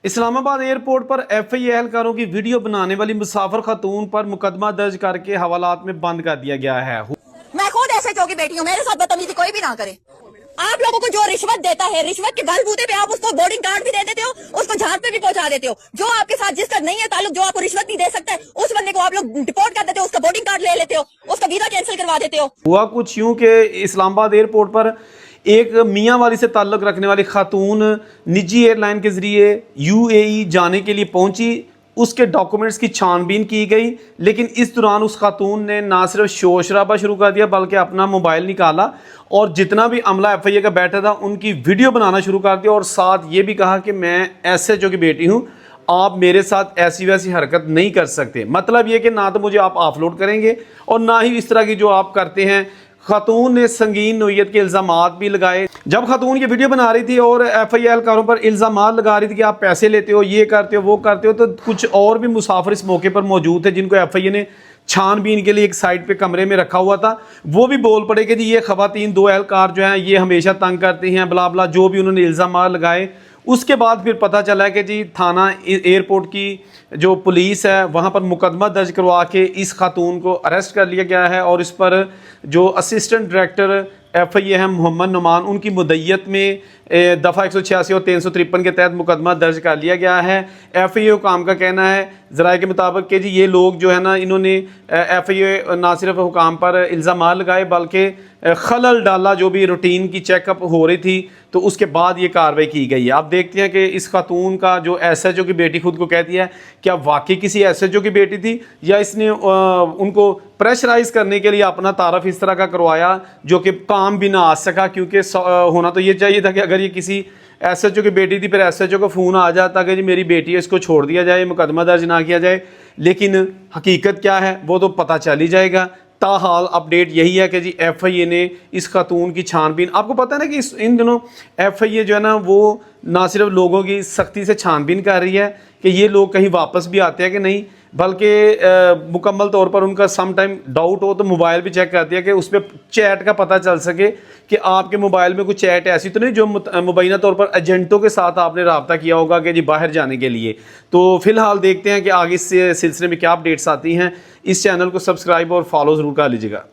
Islamabad airport पर FIA एहलकारों की video बनाने वाली मुसाफिर खातून पर मुकदमा दर्ज करके हवालात में बंद कर दिया गया है। मैं खुद ऐसे की बेटी हूँ, मेरे साथ बदतमीजी कोई भी ना करे। आप लोगों को जो रिश्वत देता है, रिश्वत के बलबूते पे आप उसको बोर्डिंग कार्ड भी दे देते हो, उसको झांझ पे भी पहुंचा देते हो। जो आपके साथ जिसका नहीं है ताल्लुक, जो आपको रिश्वत नहीं दे सकता है, उस बंदे को आप लोग डिपोर्ट कर देते हो, उसका बोर्डिंग कार्ड ले लेते हो, उसका वीजा कैंसिल करवा देते हो। हुआ कुछ यूं कि इस्लामाबाद एयरपोर्ट पर एक मियाँ वाली से ताल्लुक रखने वाली खातून निजी एयरलाइन के जरिए यूएई जाने के लिए पहुंची। उसके डॉक्यूमेंट्स की छानबीन की गई, लेकिन इस दौरान उस खातून ने ना सिर्फ शोर शराबा शुरू कर दिया बल्कि अपना मोबाइल निकाला और जितना भी अमला एफआईए का बैठा था उनकी वीडियो बनाना शुरू कर दिया और साथ ये भी कहा कि मैं एसएचओ की बेटी हूँ, आप मेरे साथ ऐसी वैसी हरकत नहीं कर सकते। मतलब ये कि ना तो मुझे आप ऑफलोड करेंगे और ना ही इस तरह की जो आप करते हैं। खातून ने संगीन नोयत के इल्ज़ामात भी लगाए। जब खातून ये वीडियो बना रही थी और एफआईए एहलकारों पर इल्ज़ामात लगा रही थी कि आप पैसे लेते हो, ये करते हो, वो करते हो, तो कुछ और भी मुसाफिर इस मौके पर मौजूद थे जिनको एफआईए ने छानबीन के लिए एक साइड पे कमरे में रखा हुआ था। वो भी बोल पड़े कि जी ये खवातीन दो एहलकार जो हैं ये हमेशा तंग करती हैं, बला बला, जो भी उन्होंने इल्ज़ामात लगाए। उसके बाद फिर पता चला कि जी थाना एयरपोर्ट की जो पुलिस है वहाँ पर मुकदमा दर्ज करवा के इस खातून को अरेस्ट कर लिया गया है और इस पर जो असिस्टेंट डायरेक्टर एफआईए हैं मोहम्मद नुमान, उनकी मुद्दत में दफ़ा 186 और 353 के तहत मुकदमा दर्ज कर लिया गया है। एफआईए हुकाम का कहना है ज़राए के मुताबिक कि जी ये लोग जो है ना, इन्होंने एफआईए ना सिर्फ हुकाम पर इल्ज़ाम लगाए बल्कि खलल डाला जो भी रूटीन की चेकअप हो रही थी, तो उसके बाद ये कार्रवाई की गई है। आप देखते हैं कि इस खातून का जो एसएचओ की बेटी खुद को कहती है, क्या वाकई किसी एसएचओ की बेटी थी या इसने उनको प्रेशराइज करने के लिए अपना तारफ इस तरह का करवाया जो कि काम भी ना आ सका। क्योंकि होना तो ये चाहिए था कि अगर ये किसी एसएचओ की बेटी थी फिर एसएचओ को फ़ोन आ जाता कि जी मेरी बेटी है, इसको छोड़ दिया जाए, मुकदमा दर्ज ना किया जाए। लेकिन हकीकत क्या है वो तो पता चल ही जाएगा। ताहाल अपडेट यही है कि जी एफआईए ने इस खातून की छानबीन, आपको पता है ना कि इन दिनों एफआईए जो है ना वो ना सिर्फ लोगों की सख्ती से छानबीन कर रही है कि ये लोग कहीं वापस भी आते हैं कि नहीं, बल्कि मुकम्मल तौर पर उनका सम टाइम डाउट हो तो मोबाइल भी चेक करती है कि उस पर चैट का पता चल सके कि आपके मोबाइल में कोई चैट ऐसी तो नहीं जो मुबैना तौर पर एजेंटों के साथ आपने रब्ता किया होगा कि जी बाहर जाने के लिए। तो फिलहाल देखते हैं कि आगे इस सिलसिले में क्या अपडेट्स आती हैं। इस चैनल को सब्सक्राइब और फॉलो ज़रूर कर लीजिएगा।